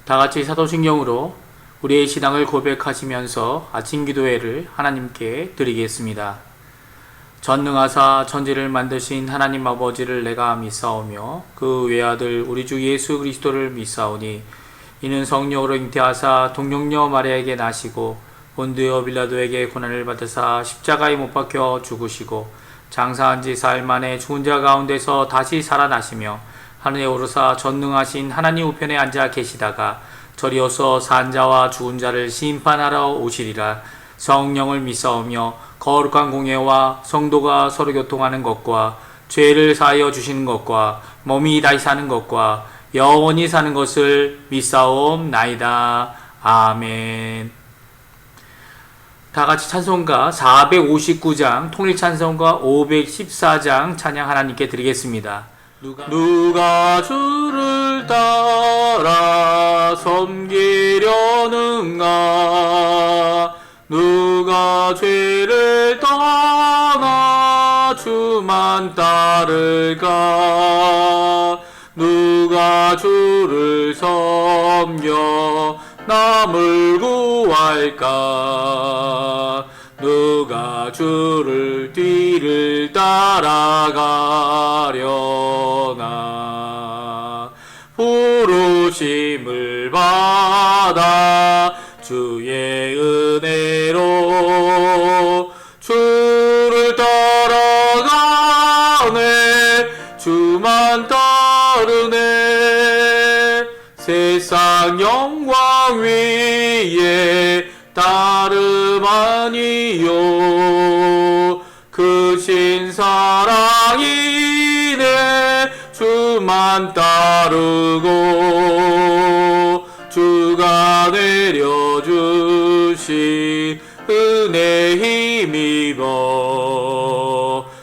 다 같이 사도신경으로 우리의 신앙을 고백하시면서 아침 기도회를 하나님께 드리겠습니다. 전능하사 천지를 만드신 하나님 아버지를 내가 믿사오며 그 외아들 우리 주 예수 그리스도를 믿사오니 이는 성령으로 잉태하사 동정녀 마리아에게 나시고 본드여 빌라도에게 고난을 받으사 십자가에 못 박혀 죽으시고 장사한 지 사흘 만에 죽은 자 가운데서 다시 살아나시며 하늘에 오르사 전능하신 하나님 우편에 앉아 계시다가 저리어서 산 자와 죽은 자를 심판하러 오시리라. 성령을 믿사오며 거룩한 공예와 성도가 서로 교통하는 것과 죄를 사하여 주시는 것과 몸이 다시 사는 것과 영원히 사는 것을 믿사옵나이다. 아멘. 다 같이 찬송가 459장 통일찬송가 514장 찬양 하나님께 드리겠습니다. 누가 주를 따라 섬기려는가? 누가 죄를 떠나 주만 따를까? 누가 주를 섬겨 남을 구할까? 누가 주를 뒤를 따라가려나? 부르심을 받아 주의 은혜로 주를 따라가네. 주만 따르네. 세상 영광 위에 따름 아니요 크신 사랑이네. 주만 따르고 주가 내려주신 은혜 힘입어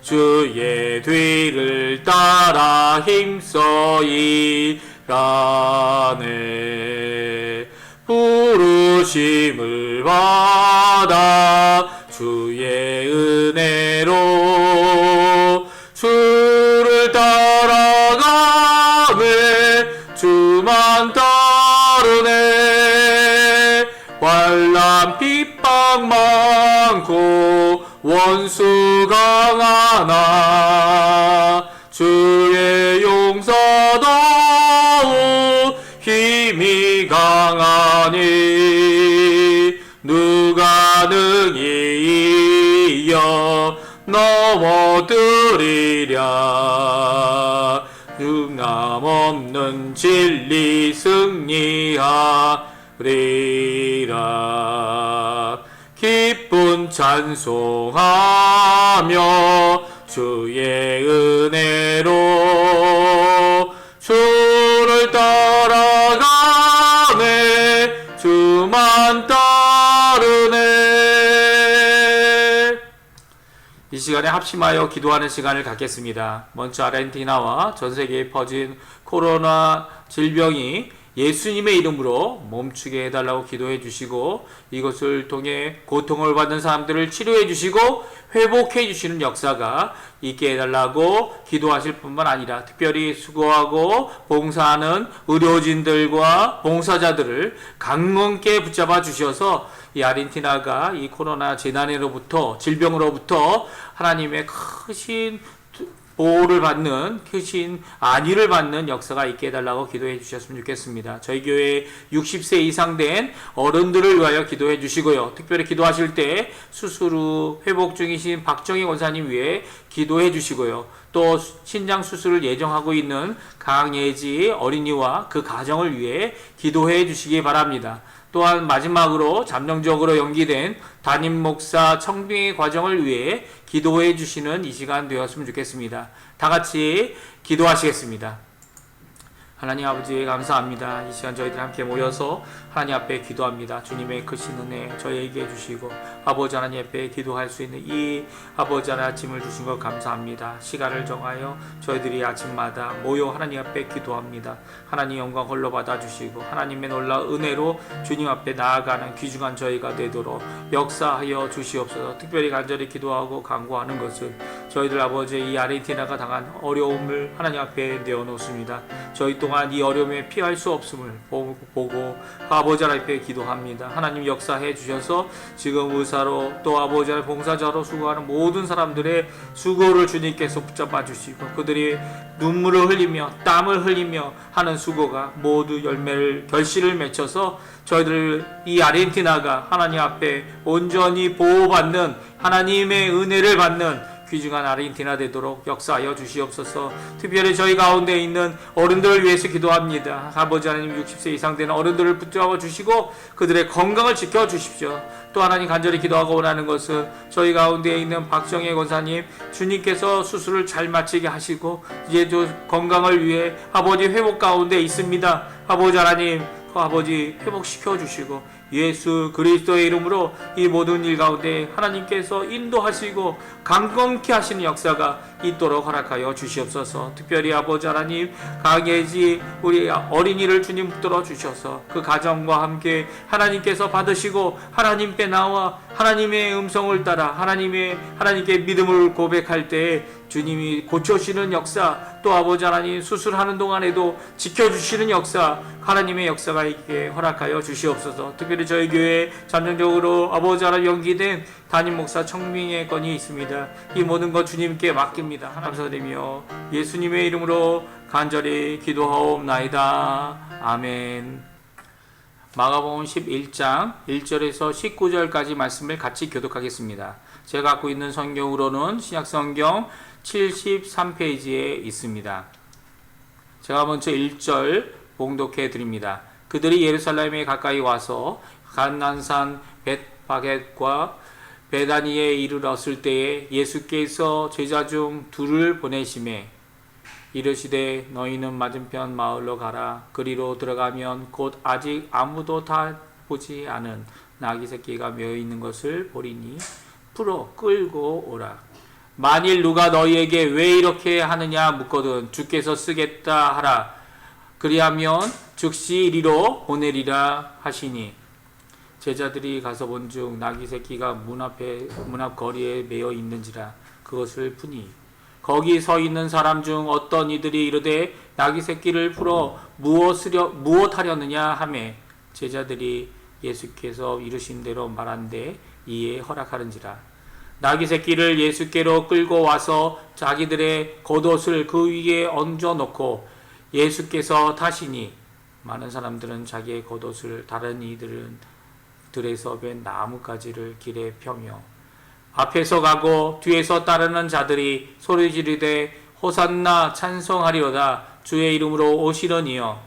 주의 뒤를 따라 힘써 일하네. 부르심을 받아 주의 은혜로 주를 따라가네. 주만 따르네. 환난 핍박 많고 원수 강하나 주의 용서도 힘이 강하니 누가 능히 이어 넘어뜨리랴. 흉남없는 진리 승리하리라. 기쁜 찬송하며 주의 은혜로 주를 따라가네. 주만 따르네. 이 시간에 합심하여 기도하는 시간을 갖겠습니다. 먼저 아르헨티나와 전 세계에 퍼진 코로나 질병이 예수님의 이름으로 멈추게 해달라고 기도해 주시고 이것을 통해 고통을 받는 사람들을 치료해 주시고 회복해 주시는 역사가 있게 해달라고 기도하실 뿐만 아니라 특별히 수고하고 봉사하는 의료진들과 봉사자들을 강건케 붙잡아 주셔서 이 아르헨티나가 이 코로나 재난으로부터 질병으로부터 하나님의 크신 보호를 받는 크신 안위를 받는 역사가 있게 해달라고 기도해 주셨으면 좋겠습니다. 저희 교회 60세 이상 된 어른들을 위하여 기도해 주시고요. 특별히 기도하실 때 수술 후 회복 중이신 박정희 원사님 위해 기도해 주시고요. 또 신장 수술을 예정하고 있는 강예지 어린이와 그 가정을 위해 기도해 주시기 바랍니다. 또한 마지막으로 잠정적으로 연기된 담임 목사 청빙의 과정을 위해 기도해 주시는 이 시간 되었으면 좋겠습니다. 다 같이 기도하시겠습니다. 하나님 아버지 감사합니다. 이 시간 저희들 함께 모여서 하나님 앞에 기도합니다. 주님의 크신 은혜 저희에게 주시고 아버지 하나님 앞에 기도할 수 있는 이 아버지 하나님 아침을 주신 것 감사합니다. 시간을 정하여 저희들이 아침마다 모여 하나님 앞에 기도합니다. 하나님 영광 홀로 받아주시고 하나님의 놀라운 은혜로 주님 앞에 나아가는 귀중한 저희가 되도록 역사하여 주시옵소서. 특별히 간절히 기도하고 간구하는 것은 저희들 아버지 이 아르헨티나가 당한 어려움을 하나님 앞에 내어놓습니다. 저희 또한 동안 이 어려움에 피할 수 없음을 보고 아버지 하나님께 기도합니다. 하나님 역사해 주셔서 지금 의사로 또 아버지 하나님 봉사자로 수고하는 모든 사람들의 수고를 주님께서 붙잡아 주시고 그들이 눈물을 흘리며 땀을 흘리며 하는 수고가 모두 열매를 결실을 맺혀서 저희들 이 아르헨티나가 하나님 앞에 온전히 보호받는 하나님의 은혜를 받는 귀중한 아르헨티나 되도록 역사하여 주시옵소서. 특별히 저희 가운데 있는 어른들을 위해서 기도합니다. 아버지 하나님 60세 이상 되는 어른들을 붙잡아 주시고 그들의 건강을 지켜 주십시오. 또 하나님 간절히 기도하고 원하는 것은 저희 가운데 있는 박정혜 권사님 주님께서 수술을 잘 마치게 하시고 이제 건강을 위해 아버지 회복 가운데 있습니다. 아버지 하나님 아버지 회복시켜 주시고 예수 그리스도의 이름으로 이 모든 일 가운데 하나님께서 인도하시고 강건케 하시는 역사가 있도록 허락하여 주시옵소서. 특별히 아버지 하나님 강예지 우리 어린이를 주님 붙들어 주셔서 그 가정과 함께 하나님께서 받으시고 하나님께 나와 하나님의 음성을 따라 하나님께 믿음을 고백할 때에 주님이 고쳐주시는 역사 또 아버지 하나님 수술하는 동안에도 지켜주시는 역사 하나님의 역사가 있게 허락하여 주시옵소서. 특별히 저희 교회에 잠정적으로 아버지 하나님 연기된 담임 목사 청빙의 건이 있습니다. 이 모든 것 주님께 맡깁니다. 감사드리며 예수님의 이름으로 간절히 기도하옵나이다. 아멘. 마가복음 11장 1절에서 19절까지 말씀을 같이 교독하겠습니다. 제가 갖고 있는 성경으로는 신약성경 73페이지에 있습니다. 제가 먼저 1절 봉독해 드립니다. 그들이 예루살렘에 가까이 와서 갈란산 벳바겟과 베다니에 이르렀을 때에 예수께서 제자 중 둘을 보내시매 이르시되 너희는 맞은편 마을로 가라. 그리로 들어가면 곧 아직 아무도 다 보지 않은 나귀 새끼가 메어 있는 것을 보리니 풀어 끌고 오라. 만일 누가 너희에게 왜 이렇게 하느냐 묻거든 주께서 쓰겠다 하라. 그리하면 즉시 이리로 보내리라 하시니 제자들이 가서 본즉 나귀 새끼가 문 앞 거리에 메어 있는지라 그것을 푸니 거기 서 있는 사람 중 어떤 이들이 이르되 나귀 새끼를 풀어 무엇하려느냐 하매 제자들이 예수께서 이르신 대로 말한데 이에 허락하는지라. 나귀 새끼를 예수께로 끌고 와서 자기들의 겉옷을 그 위에 얹어 놓고 예수께서 타시니 많은 사람들은 자기의 겉옷을 다른 이들은 들에서 벤 나뭇가지를 길에 펴며 앞에서 가고 뒤에서 따르는 자들이 소리 지르되 호산나 찬송하리로다 주의 이름으로 오시려니여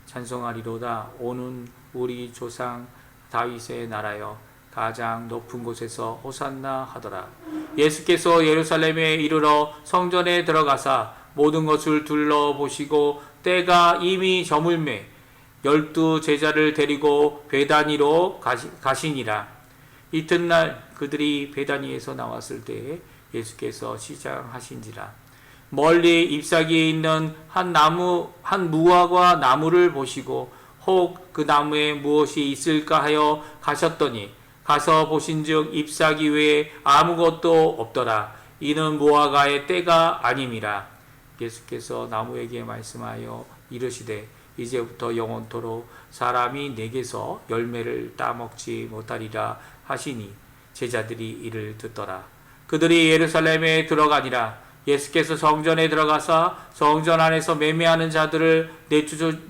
찬송하리로다 오는 우리 조상 다윗의 나라여 가장 높은 곳에서 호산나 하더라. 예수께서 예루살렘에 이르러 성전에 들어가사 모든 것을 둘러보시고 때가 이미 저물매 12 제자를 데리고 베다니로 가시니라. 이튿날 그들이 베다니에서 나왔을 때에 예수께서 시장하신지라. 멀리 잎사귀에 있는 한 무화과 나무를 보시고 혹 그 나무에 무엇이 있을까 하여 가셨더니 가서 보신즉 잎사귀 외에 아무것도 없더라. 이는 무화과의 때가 아님이라. 예수께서 나무에게 말씀하여 이르시되 이제부터 영원토록 사람이 내게서 열매를 따먹지 못하리라 하시니 제자들이 이를 듣더라. 그들이 예루살렘에 들어가니라. 예수께서 성전에 들어가사 성전 안에서 매매하는 자들을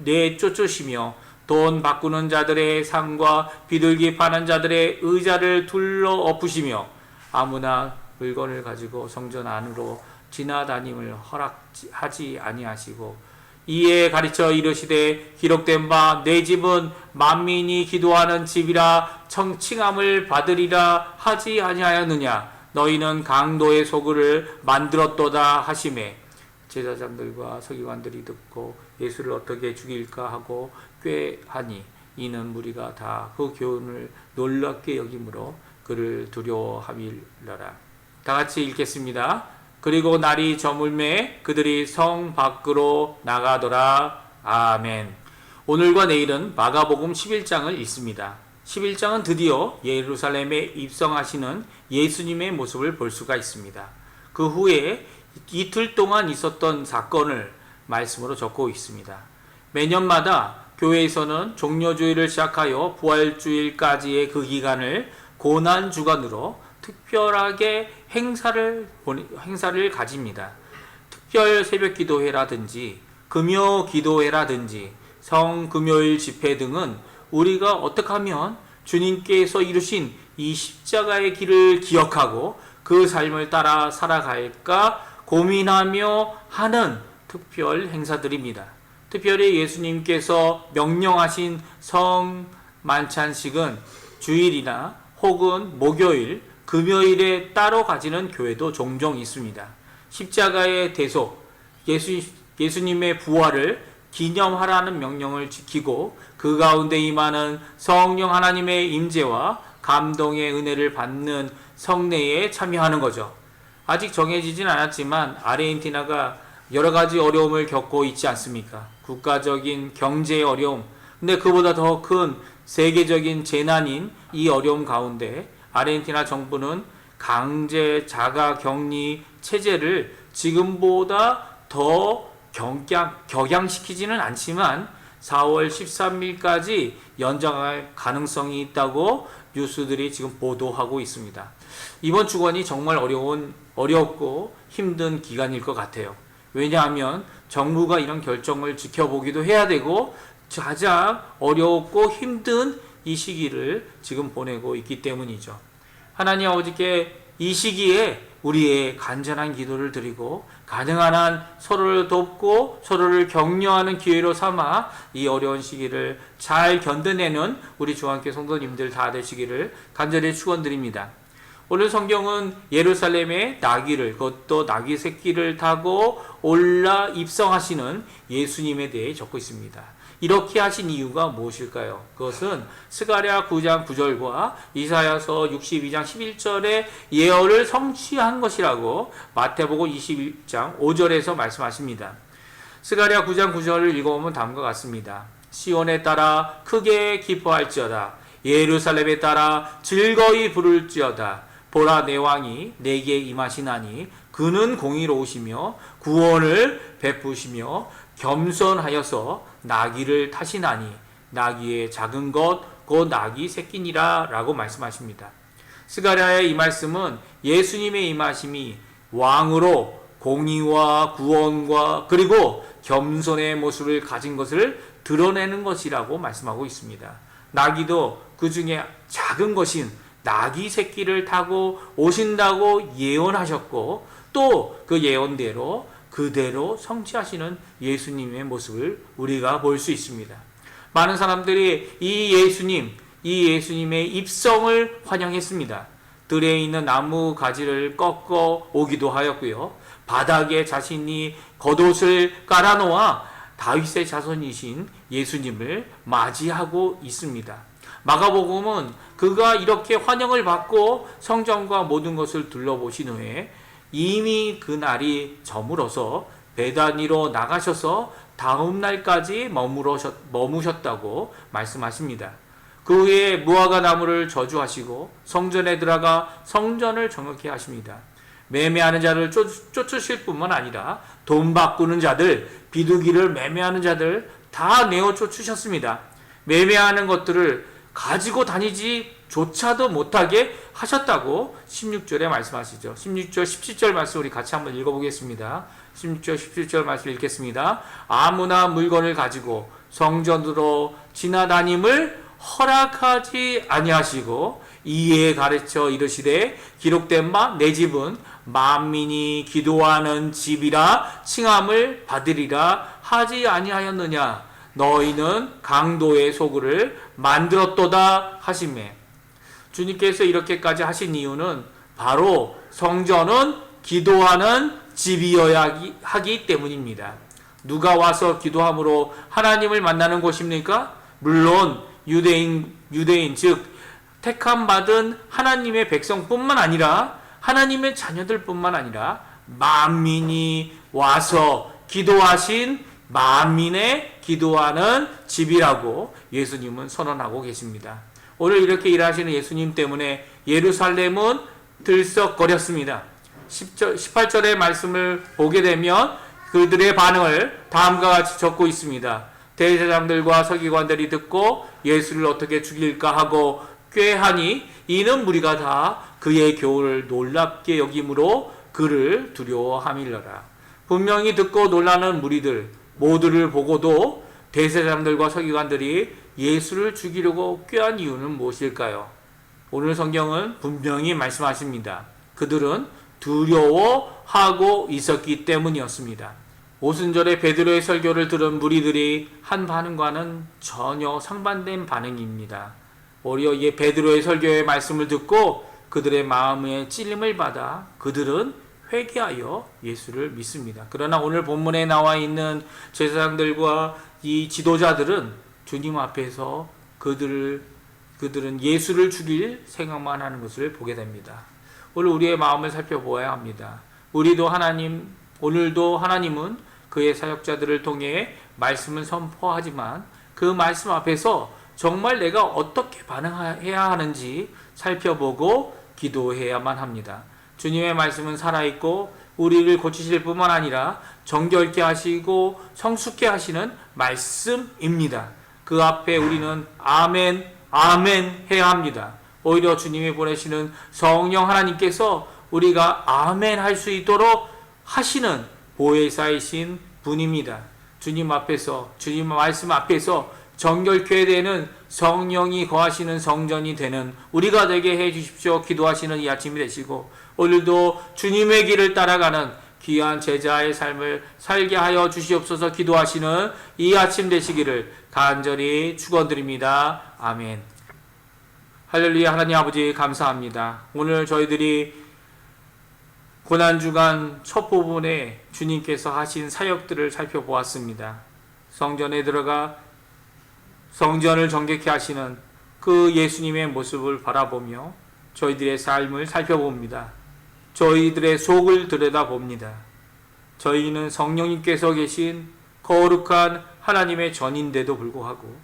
내쫓으시며 돈 바꾸는 자들의 상과 비둘기 파는 자들의 의자를 둘러 엎으시며 아무나 물건을 가지고 성전 안으로 지나다님을 허락하지 아니하시고 이에 가르쳐 이르시되 기록된 바 내 집은 만민이 기도하는 집이라 칭함을 받으리라 하지 아니하였느냐. 너희는 강도의 소굴을 만들었도다 하시매 제사장들과 서기관들이 듣고 예수를 어떻게 죽일까 하고 꾀하니 이는 무리가 다 그 교훈을 놀랍게 여김으로 그를 두려워함이러라. 다 같이 읽겠습니다. 그리고 날이 저물매 그들이 성 밖으로 나가더라. 아멘. 오늘과 내일은 마가복음 11장을 읽습니다. 11장은 드디어 예루살렘에 입성하시는 예수님의 모습을 볼 수가 있습니다. 그 후에 이틀 동안 있었던 사건을 말씀으로 적고 있습니다. 매년마다 교회에서는 종려주일을 시작하여 부활주일까지의 그 기간을 고난주간으로 특별하게 행사를 가집니다. 특별 새벽 기도회라든지 금요 기도회라든지 성금요일 집회 등은 우리가 어떻게 하면 주님께서 이루신 이 십자가의 길을 기억하고 그 삶을 따라 살아갈까 고민하며 하는 특별 행사들입니다. 특별히 예수님께서 명령하신 성만찬식은 주일이나 혹은 목요일, 금요일에 따로 가지는 교회도 종종 있습니다. 십자가의 대속, 예수님의 부활을 기념하라는 명령을 지키고 그 가운데 임하는 성령 하나님의 임재와 감동의 은혜를 받는 성례에 참여하는 거죠. 아직 정해지진 않았지만 아르헨티나가 여러 가지 어려움을 겪고 있지 않습니까? 국가적인 경제의 어려움, 근데 그보다 더 큰 세계적인 재난인 이 어려움 가운데 아르헨티나 정부는 강제 자가 격리 체제를 지금보다 더 격양시키지는 않지만 4월 13일까지 연장할 가능성이 있다고 뉴스들이 지금 보도하고 있습니다. 이번 주간이 정말 어렵고 힘든 기간일 것 같아요. 왜냐하면 정부가 이런 결정을 지켜보기도 해야 되고 가장 어렵고 힘든 이 시기를 지금 보내고 있기 때문이죠. 하나님 아버지께 이 시기에 우리의 간절한 기도를 드리고 가능한 한 서로를 돕고 서로를 격려하는 기회로 삼아 이 어려운 시기를 잘 견뎌내는 우리 주한교회 성도님들 다 되시기를 간절히 축원드립니다. 오늘 성경은 예루살렘의 나귀를, 그것도 나귀 새끼를 타고 올라 입성하시는 예수님에 대해 적고 있습니다. 이렇게 하신 이유가 무엇일까요? 그것은 스가랴 9장 9절과 이사야서 62장 11절의 예언을 성취한 것이라고 마태복음 21장 5절에서 말씀하십니다. 스가랴 9장 9절을 읽어보면 다음과 같습니다. 시온에 따라 크게 기뻐할지어다. 예루살렘에 따라 즐거이 부를지어다. 보라, 내 왕이 내게 임하시나니 그는 공의로우시며 구원을 베푸시며 겸손하여서 나귀를 타시나니 나귀의 작은 것 곧 나귀 새끼니라 라고 말씀하십니다. 스가랴의 이 말씀은 예수님의 임하심이 왕으로 공의와 구원과 그리고 겸손의 모습을 가진 것을 드러내는 것이라고 말씀하고 있습니다. 나귀도 그 중에 작은 것인 나귀 새끼를 타고 오신다고 예언하셨고 또 그 예언대로 그대로 성취하시는 예수님의 모습을 우리가 볼 수 있습니다. 많은 사람들이 이 예수님의 입성을 환영했습니다. 들에 있는 나무 가지를 꺾어 오기도 하였고요. 바닥에 자신이 겉옷을 깔아놓아 다윗의 자손이신 예수님을 맞이하고 있습니다. 마가복음은 그가 이렇게 환영을 받고 성전과 모든 것을 둘러보신 후에 이미 그 날이 저물어서 베다니로 나가셔서 다음 날까지 머무셨다고 말씀하십니다. 그 후에 무화과 나무를 저주하시고 성전에 들어가 성전을 정확히 하십니다. 매매하는 자를 쫓으실 뿐만 아니라 돈 바꾸는 자들, 비둘기를 매매하는 자들 다 내어 쫓으셨습니다. 매매하는 것들을 가지고 다니지조차도 못하게 하셨다고 16절에 말씀하시죠. 16절, 17절 말씀 우리 같이 한번 읽어보겠습니다. 16절, 17절 말씀 읽겠습니다. 아무나 물건을 가지고 성전으로 지나다님을 허락하지 아니하시고 이에 가르쳐 이르시되 기록된 바 내 집은 만민이 기도하는 집이라 칭함을 받으리라 하지 아니하였느냐. 너희는 강도의 소굴을 만들었도다 하시매. 주님께서 이렇게까지 하신 이유는 바로 성전은 기도하는 집이어야 하기 때문입니다. 누가 와서 기도함으로 하나님을 만나는 곳입니까? 물론 유대인 즉 택함 받은 하나님의 백성뿐만 아니라 하나님의 자녀들뿐만 아니라 만민이 와서 기도하신 만민의 기도하는 집이라고 예수님은 선언하고 계십니다. 오늘 이렇게 일하시는 예수님 때문에 예루살렘은 들썩거렸습니다. 18절의 말씀을 보게 되면 그들의 반응을 다음과 같이 적고 있습니다. 대제사장들과 서기관들이 듣고 예수를 어떻게 죽일까 하고 꾀하니 이는 무리가 다 그의 교훈을 놀랍게 여김으로 그를 두려워함이러라. 분명히 듣고 놀라는 무리들 모두를 보고도 대제사장들과 서기관들이 예수를 죽이려고 꾀한 이유는 무엇일까요? 오늘 성경은 분명히 말씀하십니다. 그들은 두려워하고 있었기 때문이었습니다. 오순절에 베드로의 설교를 들은 무리들이 한 반응과는 전혀 상반된 반응입니다. 오히려 이 베드로의 설교의 말씀을 듣고 그들의 마음에 찔림을 받아 그들은 회개하여 예수를 믿습니다. 그러나 오늘 본문에 나와 있는 제사장들과 이 지도자들은 주님 앞에서 그들은 예수를 죽일 생각만 하는 것을 보게 됩니다. 오늘 우리의 마음을 살펴보아야 합니다. 오늘도 하나님은 그의 사역자들을 통해 말씀을 선포하지만 그 말씀 앞에서 정말 내가 어떻게 반응해야 하는지 살펴보고 기도해야만 합니다. 주님의 말씀은 살아있고 우리를 고치실 뿐만 아니라 정결케 하시고 성숙케 하시는 말씀입니다. 그 앞에 우리는 아멘, 아멘 해야 합니다. 오히려 주님이 보내시는 성령 하나님께서 우리가 아멘 할 수 있도록 하시는 보혜사이신 분입니다. 주님 말씀 앞에서 정결케 되는 성령이 거하시는 성전이 되는 우리가 되게 해 주십시오. 기도하시는 이 아침이 되시고 오늘도 주님의 길을 따라가는 귀한 제자의 삶을 살게 하여 주시옵소서. 기도하시는 이 아침 되시기를 간절히 축원드립니다. 아멘. 할렐루야. 하나님 아버지 감사합니다. 오늘 저희들이 고난주간 첫 부분에 주님께서 하신 사역들을 살펴보았습니다. 성전에 들어가 성전을 정결케 하시는 그 예수님의 모습을 바라보며 저희들의 삶을 살펴봅니다. 저희들의 속을 들여다봅니다. 저희는 성령님께서 계신 거룩한 하나님의 전인데도 불구하고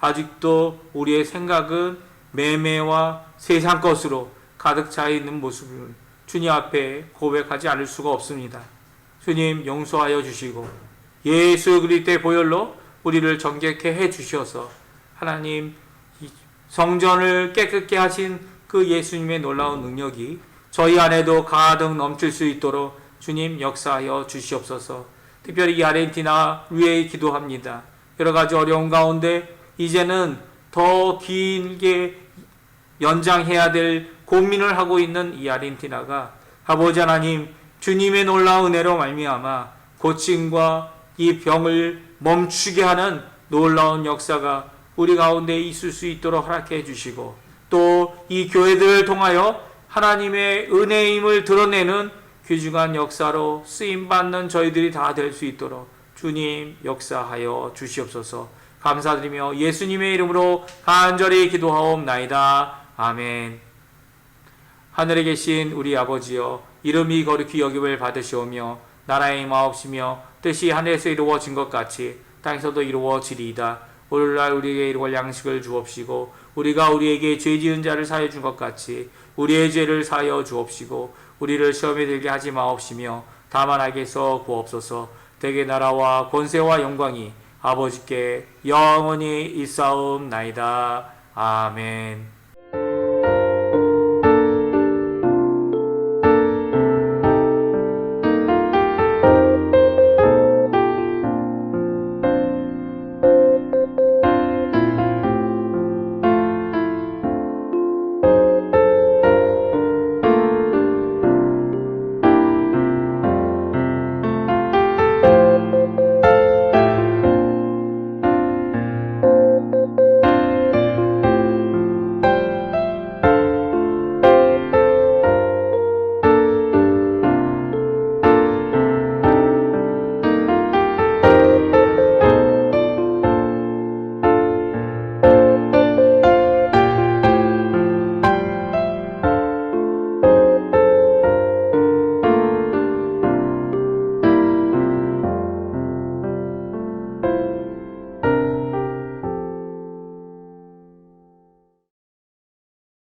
아직도 우리의 생각은 매매와 세상 것으로 가득 차 있는 모습을 주님 앞에 고백하지 않을 수가 없습니다. 주님 용서하여 주시고 예수 그리스도의 보혈로 우리를 정결케 해 주셔서 하나님 성전을 깨끗게 하신 그 예수님의 놀라운 능력이 저희 안에도 가득 넘칠 수 있도록 주님 역사하여 주시옵소서. 특별히 이 아르헨티나 위에 기도합니다. 여러 가지 어려운 가운데 이제는 더 길게 연장해야 될 고민을 하고 있는 이 아르헨티나가 아버지 하나님 주님의 놀라운 은혜로 말미암아 고침과 이 병을 멈추게 하는 놀라운 역사가 우리 가운데 있을 수 있도록 허락해 주시고 또 이 교회들을 통하여 하나님의 은혜임을 드러내는 귀중한 역사로 쓰임받는 저희들이 다 될 수 있도록 주님 역사하여 주시옵소서. 감사드리며 예수님의 이름으로 간절히 기도하옵나이다. 아멘. 하늘에 계신 우리 아버지여 이름이 거룩히 여김을 받으시오며 나라의 임하옵시며 뜻이 하늘에서 이루어진 것 같이 땅에서도 이루어지리이다. 오늘날 우리에게 이루어질 양식을 주옵시고 우리가 우리에게 죄 지은 자를 사하여 준 것 같이 우리의 죄를 사하여 주옵시고 우리를 시험에 들게 하지 마옵시며 다만 악에서 구옵소서. 대개 나라와 권세와 영광이 아버지께 영원히 있사옵나이다. 아멘.